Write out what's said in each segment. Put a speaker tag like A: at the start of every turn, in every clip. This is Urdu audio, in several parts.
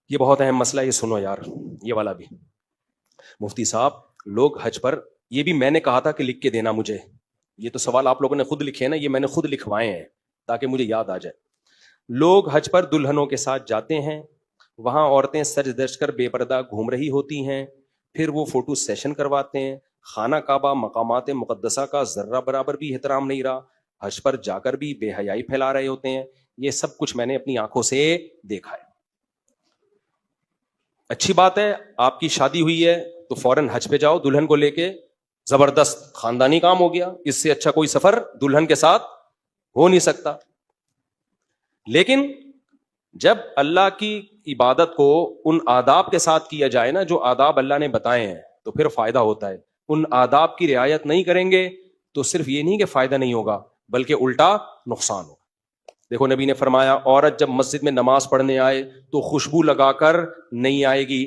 A: یہ بہت اہم مسئلہ ہے، یہ سنو یار، یہ والا بھی۔ مفتی صاحب لوگ حج پر، یہ بھی میں نے کہا تھا کہ لکھ کے دینا مجھے، یہ تو سوال آپ لوگوں نے خود لکھے ہیں نا، یہ میں نے خود لکھوائے ہیں تاکہ مجھے یاد آ جائے۔ لوگ حج پر دلہنوں کے ساتھ جاتے ہیں، وہاں عورتیں سج دج کر بے پردہ گھوم رہی ہوتی ہیں، پھر وہ فوٹو سیشن کرواتے ہیں۔ خانہ کعبہ مقامات مقدسہ کا ذرہ برابر بھی احترام نہیں رہا، حج پر جا کر بھی بے حیائی پھیلا رہے ہوتے ہیں۔ یہ سب کچھ میں نے اپنی آنکھوں سے دیکھا ہے۔ اچھی بات ہے، آپ کی شادی ہوئی ہے تو فوراً حج پہ جاؤ دلہن کو لے کے، زبردست خاندانی کام ہو گیا، اس سے اچھا کوئی سفر دلہن کے ساتھ ہو نہیں سکتا۔ لیکن جب اللہ کی عبادت کو ان آداب کے ساتھ کیا جائے نا جو آداب اللہ نے بتائے ہیں، تو پھر فائدہ ہوتا ہے۔ ان آداب کی رعایت نہیں کریں گے تو صرف یہ نہیں کہ فائدہ نہیں ہوگا بلکہ الٹا نقصان ہوگا۔ دیکھو نبی نے فرمایا، عورت جب مسجد میں نماز پڑھنے آئے تو خوشبو لگا کر نہیں آئے گی،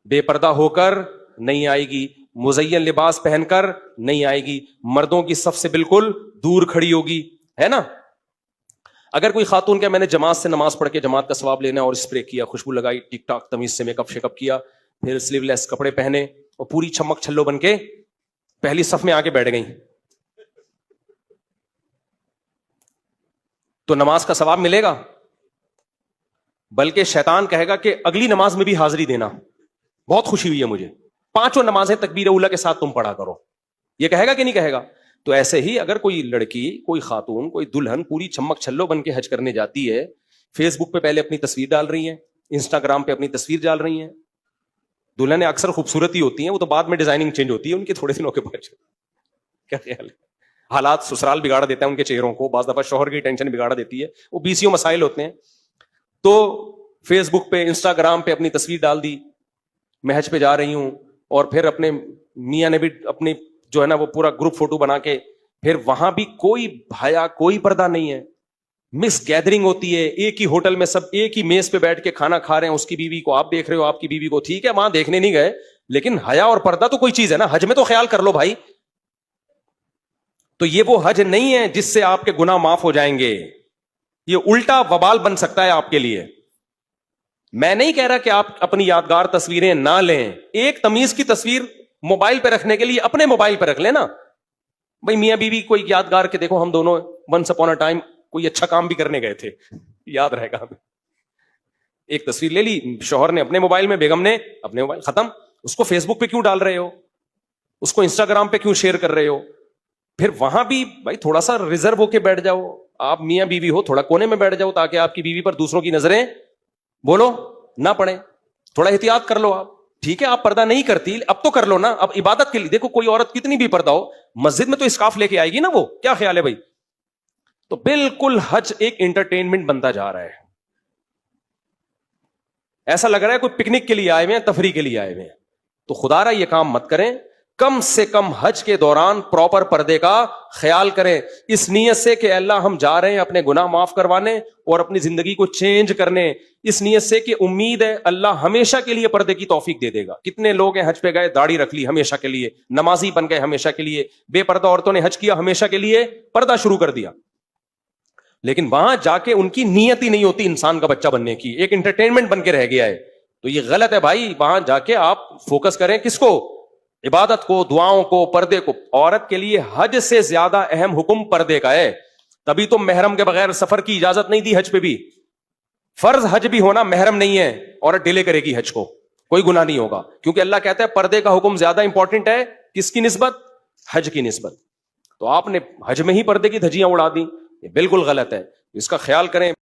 A: بے پردہ ہو کر نہیں آئے گی، مزین لباس پہن کر نہیں آئے گی، مردوں کی صف سے بالکل دور کھڑی ہوگی، ہے نا۔ اگر کوئی خاتون کہ میں نے جماعت سے نماز پڑھ کے جماعت کا ثواب لینا اور اسپرے کیا، خوشبو لگائی، ٹک ٹاک تمیز سے میک اپ شیک اپ کیا، پھر سلیو لیس کپڑے پہنے اور پوری چھمک چھلو بن کے پہلی صف میں آ کے بیٹھ گئی، تو نماز کا ثواب ملے گا؟ بلکہ شیطان کہے گا کہ اگلی نماز میں بھی حاضری دینا، بہت خوشی ہوئی ہے مجھے، 5 نمازیں تکبیر اولیٰ کے ساتھ تم پڑھا کرو۔ یہ کہے گا کہ نہیں کہے گا؟ تو ایسے ہی اگر کوئی لڑکی، کوئی خاتون، کوئی دلہن پوری چمک چھلو بن کے حج کرنے جاتی ہے، فیس بک پہ پہلے اپنی تصویر ڈال رہی ہیں، انسٹاگرام پہ اپنی تصویر ڈال رہی ہیں۔ دلہنیں اکثر خوبصورت ہی ہوتی ہیں، وہ تو بعد میں ڈیزائننگ چینج ہوتی ہے ان کے تھوڑے دنوں کے بعد۔ کیا خیال ہے؟ حالات سسرال بگاڑ دیتا ہے ان کے چہروں کو، بعض دفعہ شوہر کی ٹینشن بگاڑ دیتی ہے، وہ بیسیوں مسائل ہوتے ہیں۔ تو فیس بک پہ، انسٹاگرام پہ اپنی تصویر ڈال دی، میں حج پہ جا رہی ہوں، اور پھر اپنے میاں نے بھی اپنی جو ہے نا وہ پورا گروپ فوٹو بنا کے، پھر وہاں بھی کوئی حیا، کوئی پردہ نہیں ہے، مکس گیدرنگ ہوتی ہے، ایک ہی ہوٹل میں سب ایک ہی میز پہ بیٹھ کے کھانا کھا رہے ہیں، اس کی بیوی کو آپ دیکھ رہے ہو، آپ کی بیوی کو، ٹھیک ہے وہاں دیکھنے نہیں گئے، لیکن حیا اور پردہ تو کوئی چیز ہے نا، حج میں تو خیال کر لو بھائی۔ تو یہ وہ حج نہیں ہے جس سے آپ کے گناہ معاف ہو جائیں گے، یہ الٹا وبال بن سکتا ہے آپ کے لیے۔ میں نہیں کہہ رہا کہ آپ اپنی یادگار تصویریں نہ لیں، ایک تمیز کی تصویر موبائل پہ رکھنے کے لیے اپنے موبائل پہ رکھ لیں نا بھائی، میاں بیوی کوئی یادگار کے، دیکھو ہم دونوں ونس اپون اے ٹائم کوئی اچھا کام بھی کرنے گئے تھے، یاد رہے گا ہمیں۔ ایک تصویر لے لی، شوہر نے اپنے موبائل میں، بیگم نے اپنے موبائل، ختم۔ اس کو فیس بک پہ کیوں ڈال رہے ہو؟ اس کو انسٹاگرام پہ کیوں شیئر کر رہے ہو؟ پھر وہاں بھی بھائی تھوڑا سا ریزرو ہو کے بیٹھ جاؤ، آپ میاں بیوی ہو، تھوڑا کونے میں بیٹھ جاؤ تاکہ آپ کی بیوی پر دوسروں کی نظریں بولو نہ پڑے، تھوڑا احتیاط کر لو آپ۔ ٹھیک ہے آپ پردہ نہیں کرتی، اب تو کر لو نا، اب عبادت کے لیے دیکھو، کوئی عورت کتنی بھی پردہ ہو مسجد میں تو اسکارف لے کے آئے گی نا، وہ کیا خیال ہے بھائی؟ تو بالکل حج ایک انٹرٹینمنٹ بنتا جا رہا ہے، ایسا لگ رہا ہے کوئی پکنک کے لیے آئے ہوئے ہیں، تفریح کے لیے آئے ہوئے ہیں۔ تو خدا را یہ کام مت کریں، کم سے کم حج کے دوران پراپر پردے کا خیال کریں، اس نیت سے کہ اللہ ہم جا رہے ہیں اپنے گناہ معاف کروانے اور اپنی زندگی کو چینج کرنے، اس نیت سے کہ امید ہے اللہ ہمیشہ کے لیے پردے کی توفیق دے دے گا۔ کتنے لوگ ہیں حج پہ گئے، داڑھی رکھ لی ہمیشہ کے لیے، نمازی بن گئے ہمیشہ کے لیے، بے پردہ عورتوں نے حج کیا ہمیشہ کے لیے، پردہ شروع کر دیا، لیکن وہاں جا کے ان کی نیت ہی نہیں ہوتی انسان کا بچہ بننے کی، ایک انٹرٹینمنٹ بن کے رہ گیا ہے۔ تو یہ غلط ہے بھائی، وہاں جا کے آپ فوکس کریں کس کو؟ عبادت کو، دعاؤں کو، پردے کو۔ عورت کے لیے حج سے زیادہ اہم حکم پردے کا ہے، تبھی تو محرم کے بغیر سفر کی اجازت نہیں دی حج پہ بھی۔ فرض حج بھی ہونا، محرم نہیں ہے، عورت ڈیلے کرے گی حج کو، کوئی گناہ نہیں ہوگا، کیونکہ اللہ کہتا ہے پردے کا حکم زیادہ امپورٹنٹ ہے، کس کی نسبت؟ حج کی نسبت۔ تو آپ نے حج میں ہی پردے کی دھجیاں اڑا دی، یہ بالکل غلط ہے، اس کا خیال کریں۔